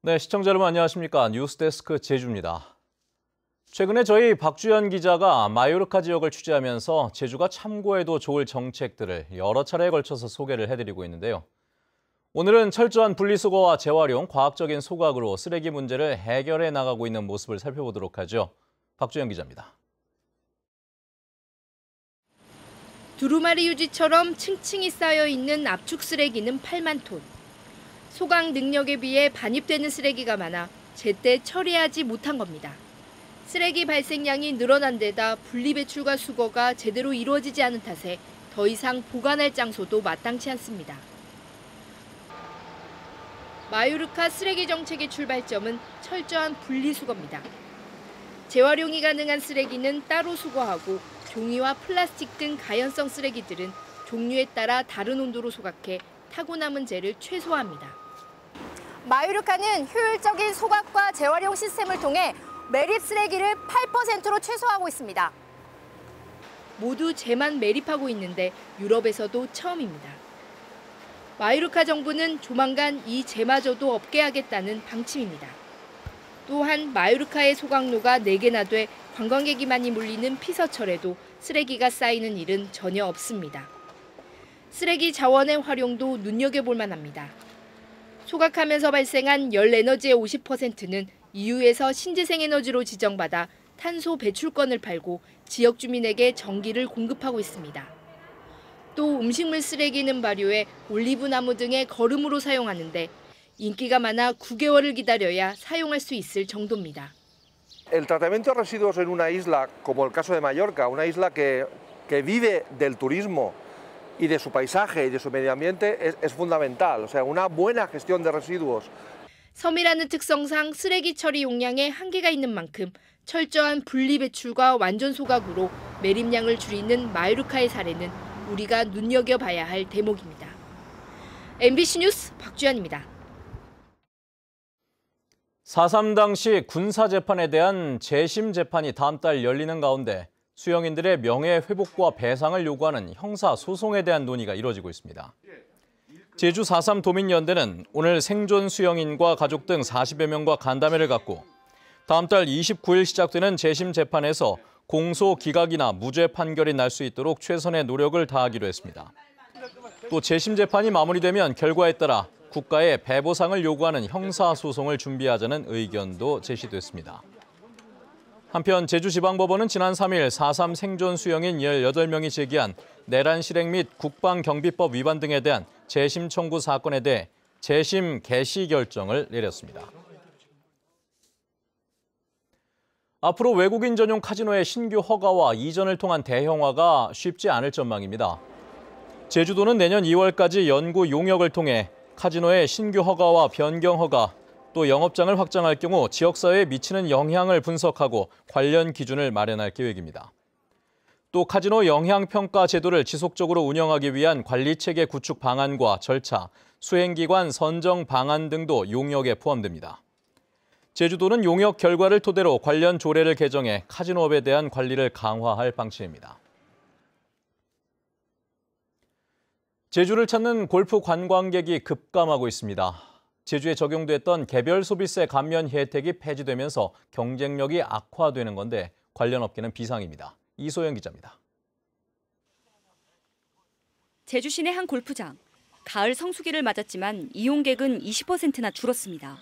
네, 시청자 여러분 안녕하십니까. 뉴스데스크 제주입니다. 최근에 저희 박주연 기자가 마요르카 지역을 취재하면서 제주가 참고해도 좋을 정책들을 여러 차례에 걸쳐서 소개를 해드리고 있는데요. 오늘은 철저한 분리수거와 재활용, 과학적인 소각으로 쓰레기 문제를 해결해 나가고 있는 모습을 살펴보도록 하죠. 박주연 기자입니다. 두루마리 유지처럼 층층이 쌓여있는 압축 쓰레기는 8만 톤. 소각 능력에 비해 반입되는 쓰레기가 많아 제때 처리하지 못한 겁니다. 쓰레기 발생량이 늘어난 데다 분리배출과 수거가 제대로 이루어지지 않은 탓에 더 이상 보관할 장소도 마땅치 않습니다. 마요르카 쓰레기 정책의 출발점은 철저한 분리수거입니다. 재활용이 가능한 쓰레기는 따로 수거하고 종이와 플라스틱 등 가연성 쓰레기들은 종류에 따라 다른 온도로 소각해 타고 남은 재를 최소화합니다. 마요르카는 효율적인 소각과 재활용 시스템을 통해 매립 쓰레기를 8%로 최소화하고 있습니다. 모두 재만 매립하고 있는데 유럽에서도 처음입니다. 마요르카 정부는 조만간 이 재마저도 없게 하겠다는 방침입니다. 또한 마요르카의 소각로가 4개나 돼 관광객이 많이 몰리는 피서철에도 쓰레기가 쌓이는 일은 전혀 없습니다. 쓰레기 자원의 활용도 눈여겨볼 만합니다. 소각하면서 발생한 열 에너지의 50%는 EU에서 신재생 에너지로 지정받아 탄소 배출권을 팔고 지역 주민에게 전기를 공급하고 있습니다. 또 음식물 쓰레기는 발효해 올리브 나무 등의 거름으로 사용하는데 인기가 많아 9개월을 기다려야 사용할 수 있을 정도입니다. El tratamiento de residuos en una isla, como el caso de Mallorca, una isla que vive del turismo y de su paisaje y de su medio ambiente es fundamental. O sea, una buena gestión de residuos. 섬이라는 특성상 쓰레기 처리 용량에 한계가 있는 만큼 철저한 분리 배출과 완전 소각으로 매립량을 줄이는 마요르카의 사례는 우리가 눈여겨봐야 할 대목입니다. MBC 뉴스 박주연입니다. 4.3 당시 군사재판에 대한 재심 재판이 다음 달 열리는 가운데 수용인들의 명예회복과 배상을 요구하는 형사소송에 대한 논의가 이뤄지고 있습니다. 제주 4.3 도민연대는 오늘 생존 수용인과 가족 등 40여 명과 간담회를 갖고 다음 달 29일 시작되는 재심 재판에서 공소 기각이나 무죄 판결이 날 수 있도록 최선의 노력을 다하기로 했습니다. 또 재심 재판이 마무리되면 결과에 따라 국가에 배보상을 요구하는 형사소송을 준비하자는 의견도 제시됐습니다. 한편 제주지방법원은 지난 3일 4.3 생존 수용인 18명이 제기한 내란 실행 및 국방경비법 위반 등에 대한 재심 청구 사건에 대해 재심 개시 결정을 내렸습니다. 앞으로 외국인 전용 카지노의 신규 허가와 이전을 통한 대형화가 쉽지 않을 전망입니다. 제주도는 내년 2월까지 연구 용역을 통해 카지노의 신규 허가와 변경 허가, 또 영업장을 확장할 경우 지역사회에 미치는 영향을 분석하고 관련 기준을 마련할 계획입니다. 또 카지노 영향평가 제도를 지속적으로 운영하기 위한 관리체계 구축 방안과 절차, 수행기관 선정 방안 등도 용역에 포함됩니다. 제주도는 용역 결과를 토대로 관련 조례를 개정해 카지노업에 대한 관리를 강화할 방침입니다. 제주를 찾는 골프 관광객이 급감하고 있습니다. 제주에 적용됐던 개별 소비세 감면 혜택이 폐지되면서 경쟁력이 악화되는 건데 관련 업계는 비상입니다. 이소영 기자입니다. 제주 시내 한 골프장. 가을 성수기를 맞았지만 이용객은 20%나 줄었습니다.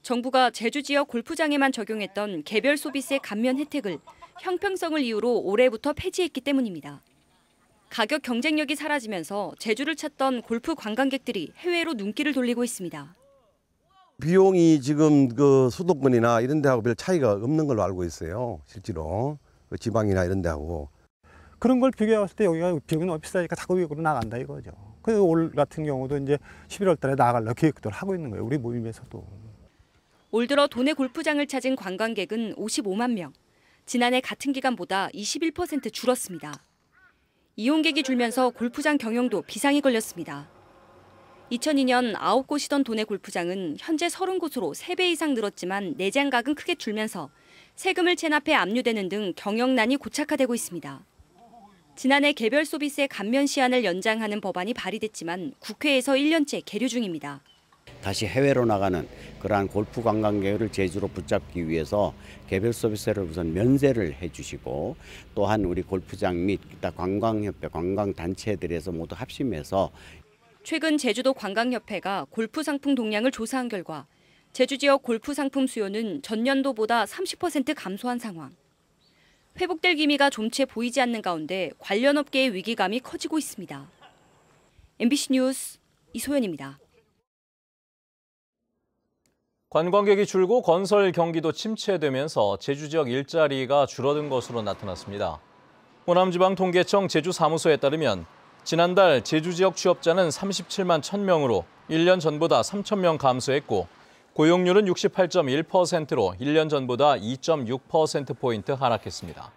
정부가 제주 지역 골프장에만 적용했던 개별 소비세 감면 혜택을 형평성을 이유로 올해부터 폐지했기 때문입니다. 가격 경쟁력이 사라지면서 제주를 찾던 골프 관광객들이 해외로 눈길을 돌리고 있습니다. 비용이 지금 그 수도권이나 이런 데하고 별 차이가 없는 걸로 알고 있어요. 실제로 지방이나 이런 데하고. 그런 걸 비교했을 때 여기가 비용이 너무 비싸니까 자꾸 외국으로 나간다 이거죠. 그래서 올 같은 경우도 이제 11월 달에 나가려고 계획들 하고 있는 거예요. 우리 모임에서도. 올 들어 도내 골프장을 찾은 관광객은 55만 명. 지난해 같은 기간보다 21% 줄었습니다. 이용객이 줄면서 골프장 경영도 비상이 걸렸습니다. 2002년 9곳이던 도내 골프장은 현재 30곳으로 3배 이상 늘었지만 내장각은 크게 줄면서 세금을 체납해 압류되는 등 경영난이 고착화되고 있습니다. 지난해 개별 소비세 감면 시한을 연장하는 법안이 발의됐지만 국회에서 1년째 계류 중입니다. 다시 해외로 나가는 그러한 골프 관광객을 제주로 붙잡기 위해서 개별 서비스를 우선 면세를 해주시고 또한 우리 골프장 및 관광협회, 관광단체들에서 모두 합심해서 최근 제주도 관광협회가 골프 상품 동향을 조사한 결과 제주 지역 골프 상품 수요는 전년도보다 30% 감소한 상황. 회복될 기미가 좀채 보이지 않는 가운데 관련 업계의 위기감이 커지고 있습니다. MBC 뉴스 이소연입니다. 관광객이 줄고 건설 경기도 침체되면서 제주 지역 일자리가 줄어든 것으로 나타났습니다. 호남지방통계청 제주사무소에 따르면 지난달 제주 지역 취업자는 37만 1,000명으로 1년 전보다 3,000명 감소했고 고용률은 68.1%로 1년 전보다 2.6%포인트 하락했습니다.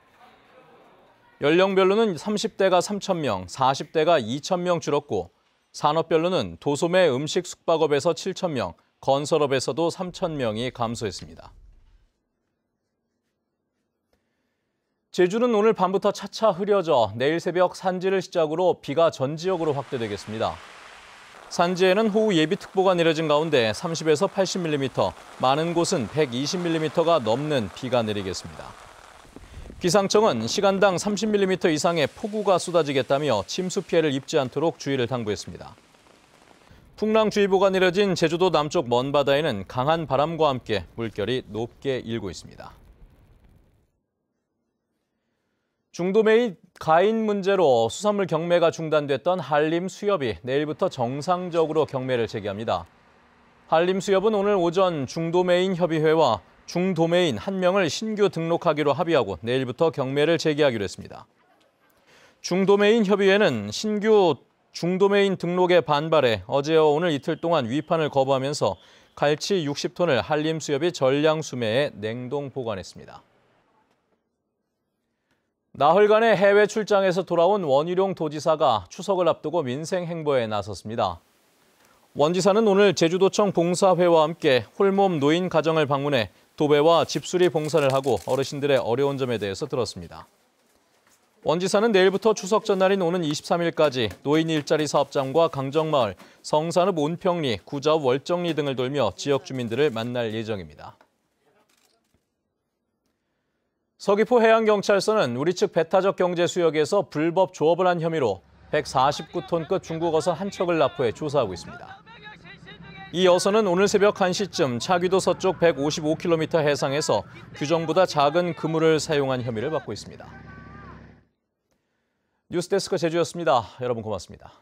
연령별로는 30대가 3,000명, 40대가 2,000명 줄었고 산업별로는 도소매 음식 숙박업에서 7,000명, 건설업에서도 3,000명이 감소했습니다. 제주는 오늘 밤부터 차차 흐려져 내일 새벽 산지를 시작으로 비가 전 지역으로 확대되겠습니다. 산지에는 호우 예비특보가 내려진 가운데 30에서 80mm, 많은 곳은 120mm가 넘는 비가 내리겠습니다. 기상청은 시간당 30mm 이상의 폭우가 쏟아지겠다며 침수 피해를 입지 않도록 주의를 당부했습니다. 풍랑주의보가 내려진 제주도 남쪽 먼바다에는 강한 바람과 함께 물결이 높게 일고 있습니다. 중도매입 가인 문제로 수산물 경매가 중단됐던 한림수협이 내일부터 정상적으로 경매를 재개합니다. 한림수협은 오늘 오전 중도매인협의회와 중도매인 1명을 신규 등록하기로 합의하고 내일부터 경매를 재개하기로 했습니다. 중도매인협의회는 신규 중도매인 등록에 반발해 어제와 오늘 이틀 동안 위판을 거부하면서 갈치 60톤을 한림수협이 전량 수매해 냉동 보관했습니다. 나흘간의 해외 출장에서 돌아온 원희룡 도지사가 추석을 앞두고 민생 행보에 나섰습니다. 원 지사는 오늘 제주도청 봉사회와 함께 홀몸 노인 가정을 방문해 도배와 집수리 봉사를 하고 어르신들의 어려운 점에 대해서 들었습니다. 원 지사는 내일부터 추석 전날인 오는 23일까지 노인 일자리 사업장과 강정마을, 성산읍 온평리, 구자읍 월정리 등을 돌며 지역 주민들을 만날 예정입니다. 서귀포 해양경찰서는 우리 측 배타적 경제 수역에서 불법 조업을 한 혐의로 149톤급 중국 어선 한 척을 납포해 조사하고 있습니다. 이 어선은 오늘 새벽 1시쯤 차귀도 서쪽 155km 해상에서 규정보다 작은 그물을 사용한 혐의를 받고 있습니다. 뉴스데스크 제주였습니다. 여러분 고맙습니다.